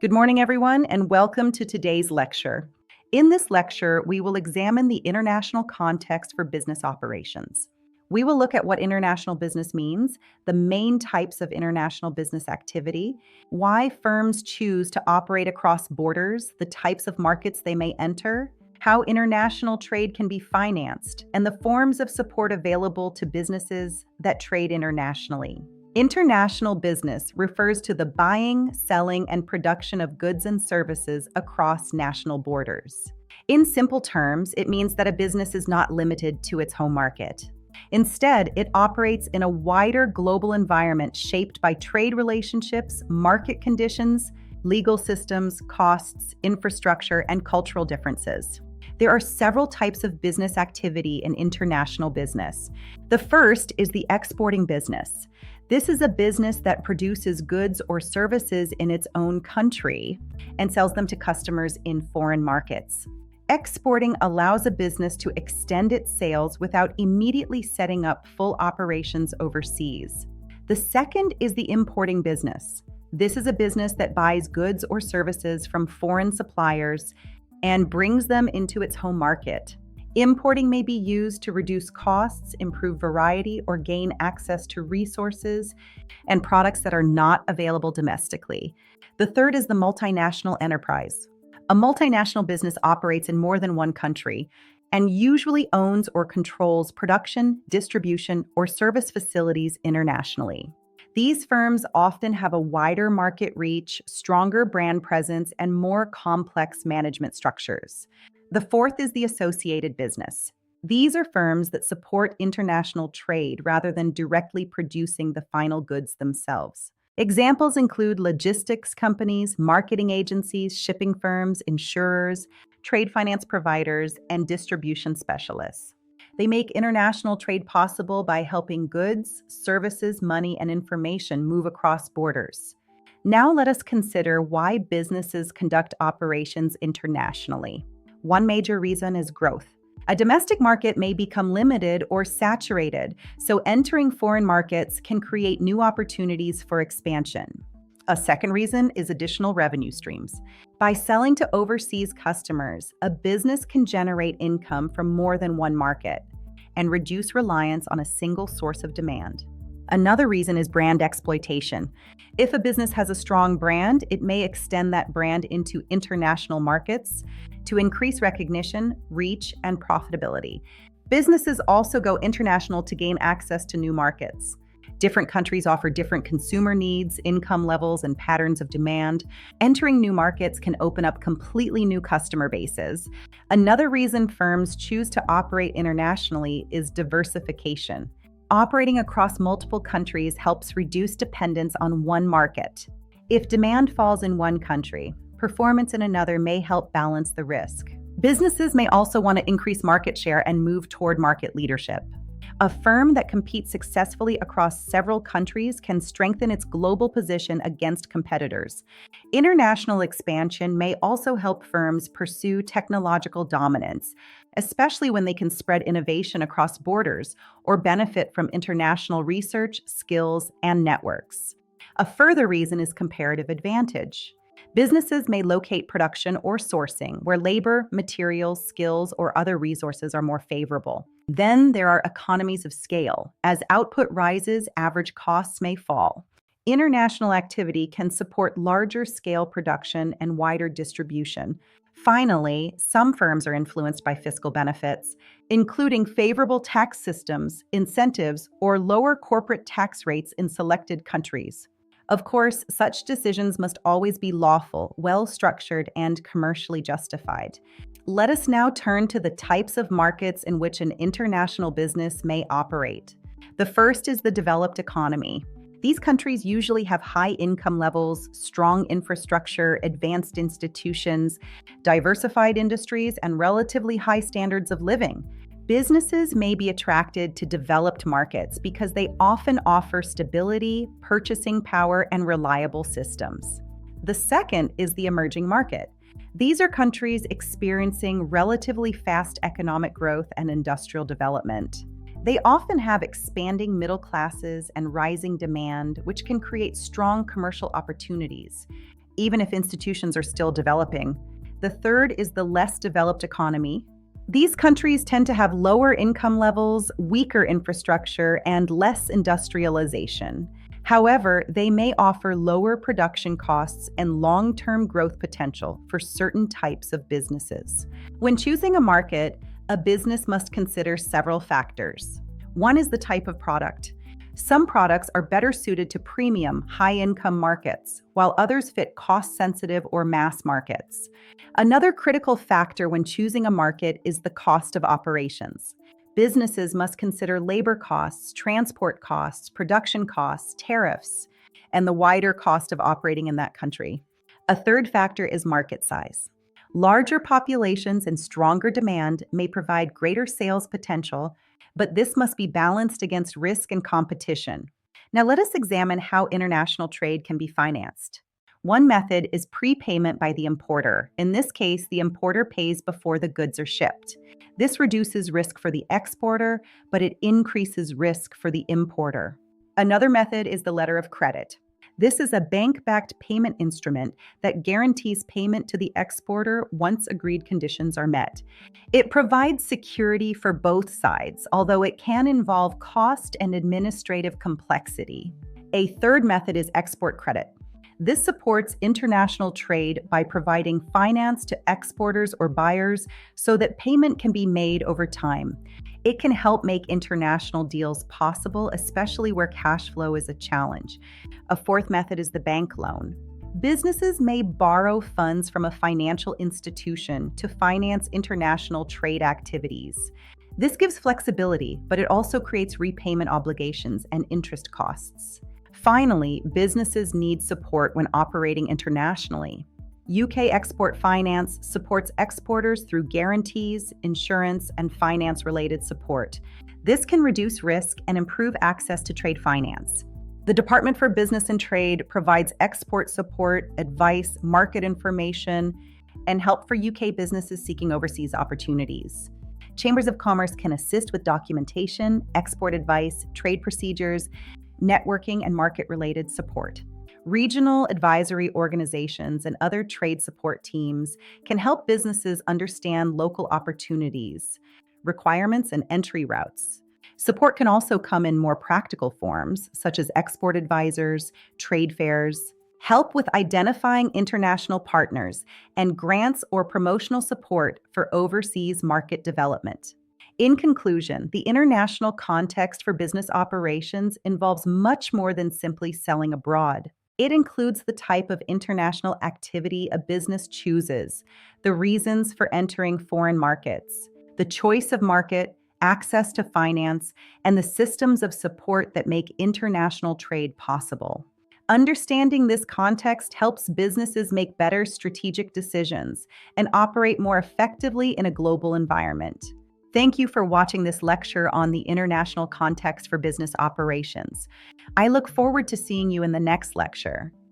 Good morning, everyone, and welcome to today's lecture. In this lecture, we will examine the international context for business operations. We will look at what international business means, the main types of international business activity, why firms choose to operate across borders, the types of markets they may enter, how international trade can be financed, and the forms of support available to businesses that trade internationally. International business refers to the buying, selling, and production of goods and services across national borders. In simple terms, it means that a business is not limited to its home market. Instead, it operates in a wider global environment shaped by trade relationships, market conditions, legal systems, costs, infrastructure, and cultural differences. There are several types of business activity in international business. The first is the exporting business. This is a business that produces goods or services in its own country and sells them to customers in foreign markets. Exporting allows a business to extend its sales without immediately setting up full operations overseas. The second is the importing business. This is a business that buys goods or services from foreign suppliers and brings them into its home market. Importing may be used to reduce costs, improve variety, or gain access to resources and products that are not available domestically. The third is the multinational enterprise. A multinational business operates in more than one country and usually owns or controls production, distribution, or service facilities internationally. These firms often have a wider market reach, stronger brand presence, and more complex management structures. The fourth is the associated business. These are firms that support international trade rather than directly producing the final goods themselves. Examples include logistics companies, marketing agencies, shipping firms, insurers, trade finance providers, and distribution specialists. They make international trade possible by helping goods, services, money, and information move across borders. Now let us consider why businesses conduct operations internationally. One major reason is growth. A domestic market may become limited or saturated, so entering foreign markets can create new opportunities for expansion. A second reason is additional revenue streams. By selling to overseas customers, a business can generate income from more than one market and reduce reliance on a single source of demand. Another reason is brand exploitation. If a business has a strong brand, it may extend that brand into international markets to increase recognition, reach, and profitability. Businesses also go international to gain access to new markets. Different countries offer different consumer needs, income levels, and patterns of demand. Entering new markets can open up completely new customer bases. Another reason firms choose to operate internationally is diversification. Operating across multiple countries helps reduce dependence on one market. If demand falls in one country, performance in another may help balance the risk. Businesses may also want to increase market share and move toward market leadership. A firm that competes successfully across several countries can strengthen its global position against competitors. International expansion may also help firms pursue technological dominance, especially when they can spread innovation across borders or benefit from international research, skills, and networks. A further reason is comparative advantage. Businesses may locate production or sourcing where labor, materials, skills, or other resources are more favorable. Then there are economies of scale. As output rises, average costs may fall. International activity can support larger scale production and wider distribution. Finally, some firms are influenced by fiscal benefits, including favorable tax systems, incentives, or lower corporate tax rates in selected countries. Of course, such decisions must always be lawful, well-structured, and commercially justified. Let us now turn to the types of markets in which an international business may operate. The first is the developed economy. These countries usually have high income levels, strong infrastructure, advanced institutions, diversified industries, and relatively high standards of living. Businesses may be attracted to developed markets because they often offer stability, purchasing power, and reliable systems. The second is the emerging market. These are countries experiencing relatively fast economic growth and industrial development. They often have expanding middle classes and rising demand, which can create strong commercial opportunities. even if institutions are still developing. The third is the less developed economy. These countries tend to have lower income levels, weaker infrastructure, and less industrialization. However, they may offer lower production costs and long-term growth potential for certain types of businesses. When choosing a market, a business must consider several factors. One is the type of product. Some products are better suited to premium, high-income markets, while others fit cost-sensitive or mass markets. Another critical factor when choosing a market is the cost of operations. Businesses must consider labor costs, transport costs, production costs, tariffs, and the wider cost of operating in that country. A third factor is market size. Larger populations and stronger demand may provide greater sales potential, but this must be balanced against risk and competition. Now let us examine how international trade can be financed. One method is prepayment by the importer. In this case, the importer pays before the goods are shipped. This reduces risk for the exporter, but it increases risk for the importer. Another method is the letter of credit. This is a bank-backed payment instrument that guarantees payment to the exporter once agreed conditions are met. It provides security for both sides, although it can involve cost and administrative complexity. A third method is export credit. This supports international trade by providing finance to exporters or buyers so that payment can be made over time. It can help make international deals possible, especially where cash flow is a challenge. A fourth method is the bank loan. Businesses may borrow funds from a financial institution to finance international trade activities. This gives flexibility, but it also creates repayment obligations and interest costs. Finally, businesses need support when operating internationally. UK Export Finance supports exporters through guarantees, insurance, and finance-related support. This can reduce risk and improve access to trade finance. The Department for Business and Trade provides export support, advice, market information, and help for UK businesses seeking overseas opportunities. Chambers of Commerce can assist with documentation, export advice, trade procedures, networking, and market-related support. Regional advisory organizations and other trade support teams can help businesses understand local opportunities, requirements, and entry routes. Support can also come in more practical forms, such as export advisors, trade fairs, help with identifying international partners, and grants or promotional support for overseas market development. In conclusion, the international context for business operations involves much more than simply selling abroad. It includes the type of international activity a business chooses, the reasons for entering foreign markets, the choice of market, access to finance, and the systems of support that make international trade possible. Understanding this context helps businesses make better strategic decisions and operate more effectively in a global environment. Thank you for watching this lecture on the international context for business operations. I look forward to seeing you in the next lecture.